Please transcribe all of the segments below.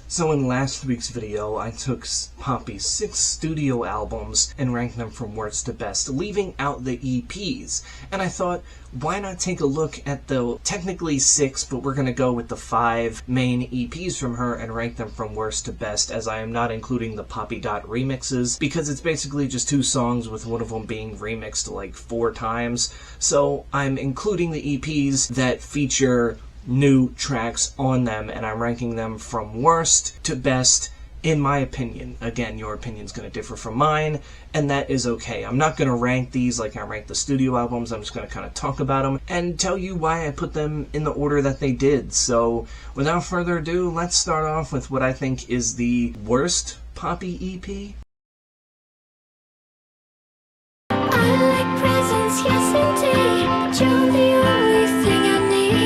So in last week's video, I took Poppy's 6 studio albums and ranked them from worst to best, leaving out the EPs. And I thought, why not take a look at the technically 6, but we're going to go with the 5 main EPs from her and rank them from worst to best, as I am not including the Poppy remixes, because it's basically just 2 songs with one of them being remixed like 4 times. So I'm including the EPs that feature new tracks on them, and I'm ranking them from worst to best in my opinion. Again, your opinion's going to differ from mine, and that is okay. I'm not going to rank these like I rank the studio albums. I'm just going to kind of talk about them and tell you why I put them in the order that they did. So without further ado, let's start off with what I think is the worst Poppy EP. I like presents, yes indeed, but you're the only thing I need.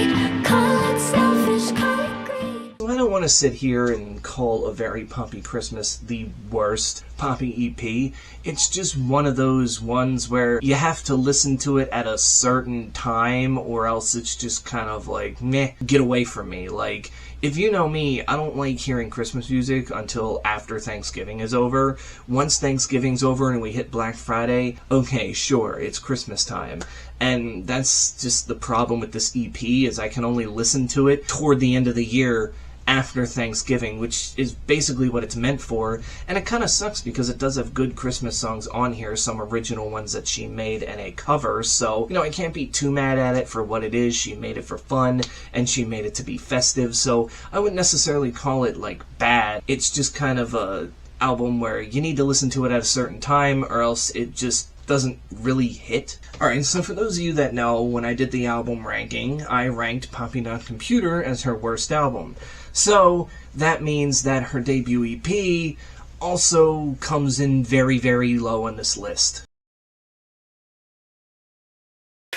Call it selfish, call it greed. I don't want to sit here and call A Very Poppy Christmas the worst Poppy EP. It's just one of those ones where you have to listen to it at a certain time, or else it's just kind of like, meh, get away from me. Like, if you know me, I don't like hearing Christmas music until after Thanksgiving is over. Once Thanksgiving's over and we hit Black Friday, okay, sure, it's Christmas time. And that's just the problem with this EP, is I can only listen to it toward the end of the year after Thanksgiving, which is basically what it's meant for. And it kind of sucks because it does have good Christmas songs on here, some original ones that she made and a cover, so, you know, I can't be too mad at it for what it is. She made it for fun, and she made it to be festive, so I wouldn't necessarily call it, like, bad. It's just kind of a album where you need to listen to it at a certain time, or else it just doesn't really hit. Alright, so for those of you that know, when I did the album ranking, I ranked Poppy Computer as her worst album. So that means that her debut EP also comes in very, very low on this list.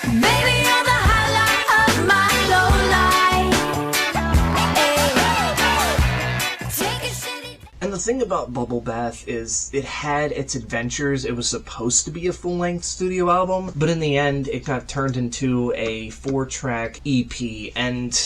Baby, you're the highlight of my low life. Take a city. And the thing about Bubblebath is it had its adventures. It was supposed to be a full-length studio album, but in the end it got turned into a 4-track EP, and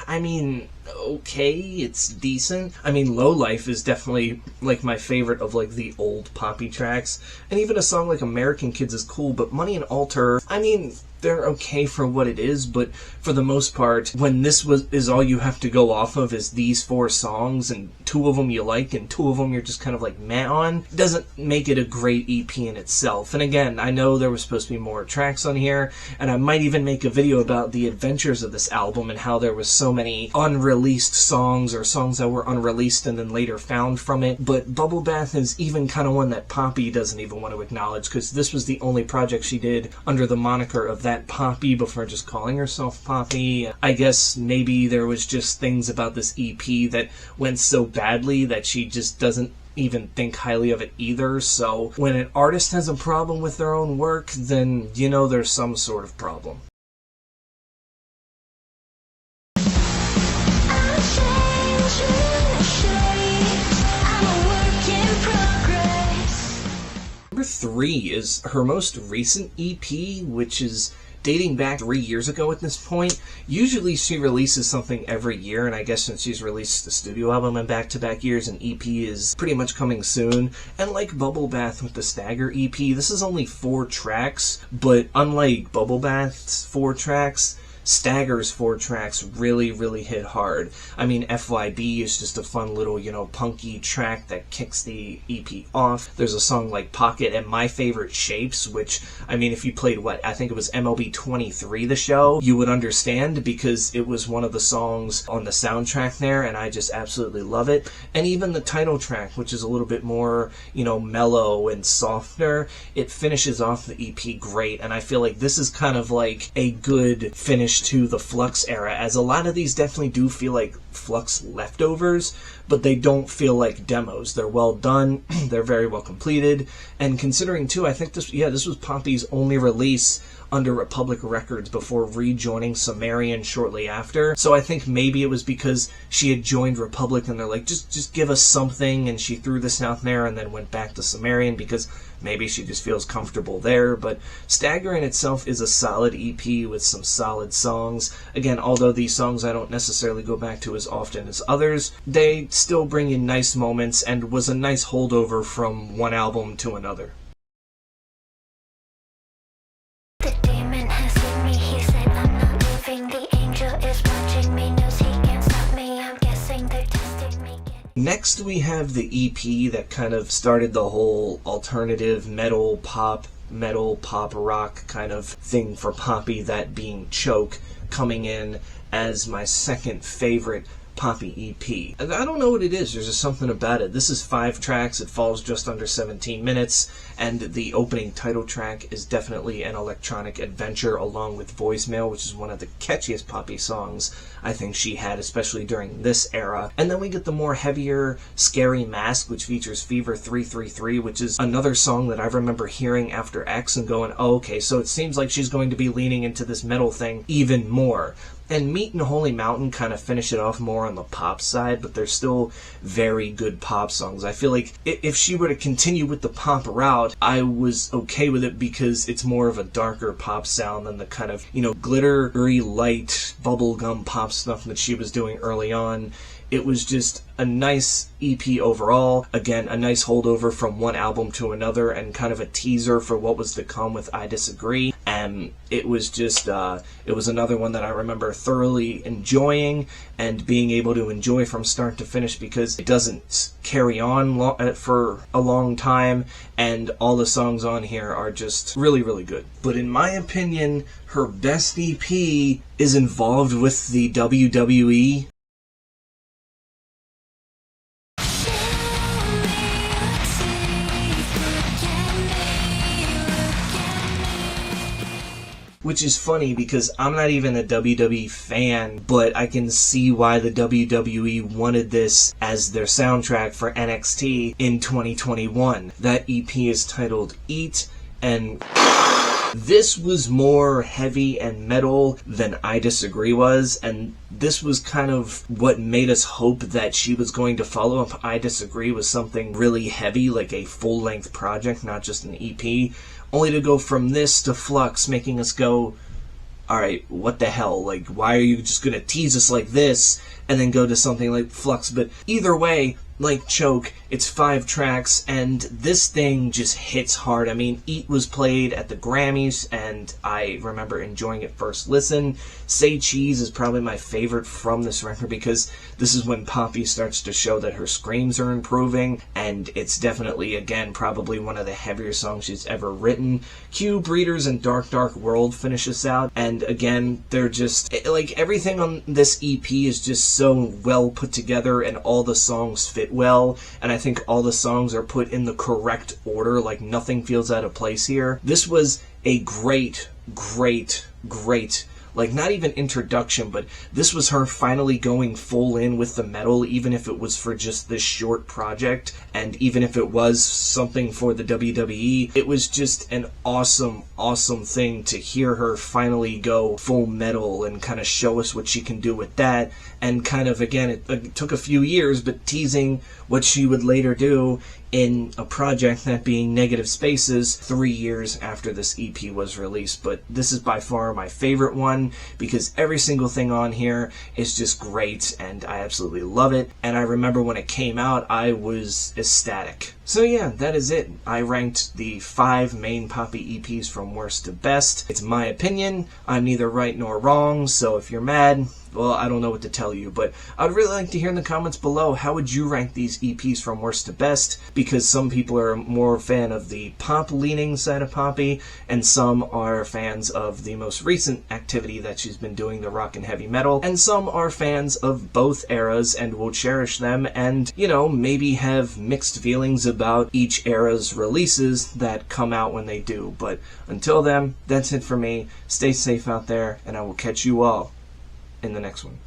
I mean, okay, it's decent. I mean, Low Life is definitely, like, my favorite of, like, the old Poppy tracks. And even a song like American Kids is cool, but Money and Alter, I mean, they're okay for what it is, but for the most part, when this is all you have to go off of is these 4 songs, and 2 of them you like, and 2 of them you're just kind of like meh on, doesn't make it a great EP in itself. And again, I know there was supposed to be more tracks on here, and I might even make a video about the adventures of this album and how there was so many unreleased songs, or songs that were unreleased and then later found from it. But Bubblebath is even kind of one that Poppy doesn't even want to acknowledge, because this was the only project she did under the moniker of that Poppy before just calling herself Poppy. I guess maybe there was just things about this EP that went so badly that she just doesn't even think highly of it either. So when an artist has a problem with their own work, then you know there's some sort of problem. Number 3 is her most recent EP, which is dating back 3 years ago at this point. Usually she releases something every year, and I guess since she's released the studio album in back-to-back years, an EP is pretty much coming soon. And like Bubblebath with the Stagger EP, this is only 4 tracks, but unlike Bubblebath's 4 tracks, Stagger's 4 tracks really, really hit hard. I mean, FYB is just a fun little, you know, punky track that kicks the EP off. There's a song like Pocket and My Favorite Shapes, which, I mean, if you played, I think it was MLB 23, the show, you would understand, because it was one of the songs on the soundtrack there, and I just absolutely love it. And even the title track, which is a little bit more, you know, mellow and softer, it finishes off the EP great, and I feel like this is kind of like a good finish to the Flux era, as a lot of these definitely do feel like Flux leftovers, but they don't feel like demos. They're well done, they're very well completed, and considering too, I think this was Poppy's only release under Republic Records before rejoining Sumerian shortly after. So I think maybe it was because she had joined Republic and they're like, just give us something, and she threw this out there and then went back to Sumerian because maybe she just feels comfortable there. But Stagger in itself is a solid EP with some solid songs. Again, although these songs I don't necessarily go back to as as often as others, they still bring in nice moments and was a nice holdover from one album to another. The demon has seen me, he said I'm not moving. The angel is watching me, knows he can't stop me. I'm guessing they're testing me. Next we have the EP that kind of started the whole alternative metal pop rock kind of thing for Poppy, that being Choke, coming in as my second favorite Poppy EP. And I don't know what it is, there's just something about it. This is 5 tracks, it falls just under 17 minutes, and the opening title track is definitely an electronic adventure along with Voicemail, which is one of the catchiest Poppy songs I think she had, especially during this era. And then we get the more heavier Scary Mask, which features Fever 333, which is another song that I remember hearing after X and going, oh, okay, so it seems like she's going to be leaning into this metal thing even more. And Meat and Holy Mountain kind of finish it off more on the pop side, but they're still very good pop songs. I feel like if she were to continue with the pop route, I was okay with it because it's more of a darker pop sound than the kind of, glittery light bubblegum pop stuff that she was doing early on. It was just a nice EP overall. Again, a nice holdover from one album to another and kind of a teaser for what was to come with I Disagree. And it was just, it was another one that I remember thoroughly enjoying and being able to enjoy from start to finish because it doesn't carry on for a long time and all the songs on here are just really, really good. But in my opinion, her best EP is involved with the WWE. Which is funny because I'm not even a WWE fan, but I can see why the WWE wanted this as their soundtrack for NXT in 2021. That EP is titled Eat, and this was more heavy and metal than I Disagree was, and this was kind of what made us hope that she was going to follow up I Disagree with something really heavy, like a full-length project, not just an EP, only to go from this to Flux, making us go, alright, what the hell? Like, why are you just gonna tease us like this and then go to something like Flux? But either way, like Choke, it's 5 tracks, and this thing just hits hard. I mean, Eat was played at the Grammys, and I remember enjoying it first listen. Say Cheese is probably my favorite from this record, because this is when Poppy starts to show that her screams are improving, and it's definitely, again, probably one of the heavier songs she's ever written. Q, Breeders, and Dark Dark World finish us out, and again, they're just, like, everything on this EP is just so well put together, and all the songs fit well, and I think all the songs are put in the correct order, like nothing feels out of place here. This was a great, like, not even introduction, but this was her finally going full in with the metal, even if it was for just this short project, and even if it was something for the WWE. It was just an awesome thing to hear her finally go full metal and kind of show us what she can do with that, and kind of, again, it took a few years, but teasing what she would later do in a project, that being Negative Spaces, 3 years after this EP was released. But this is by far my favorite one, because every single thing on here is just great, and I absolutely love it. And I remember when it came out, I was ecstatic. So yeah, that is it. I ranked the 5 main Poppy EPs from worst to best. It's my opinion. I'm neither right nor wrong, so if you're mad, well, I don't know what to tell you, but I'd really like to hear in the comments below, how would you rank these EPs from worst to best? Because some people are more a fan of the pop-leaning side of Poppy, and some are fans of the most recent activity that she's been doing, the rock and heavy metal, and some are fans of both eras and will cherish them, and, you know, maybe have mixed feelings about each era's releases that come out when they do. But until then, that's it for me. Stay safe out there, and I will catch you all in the next one.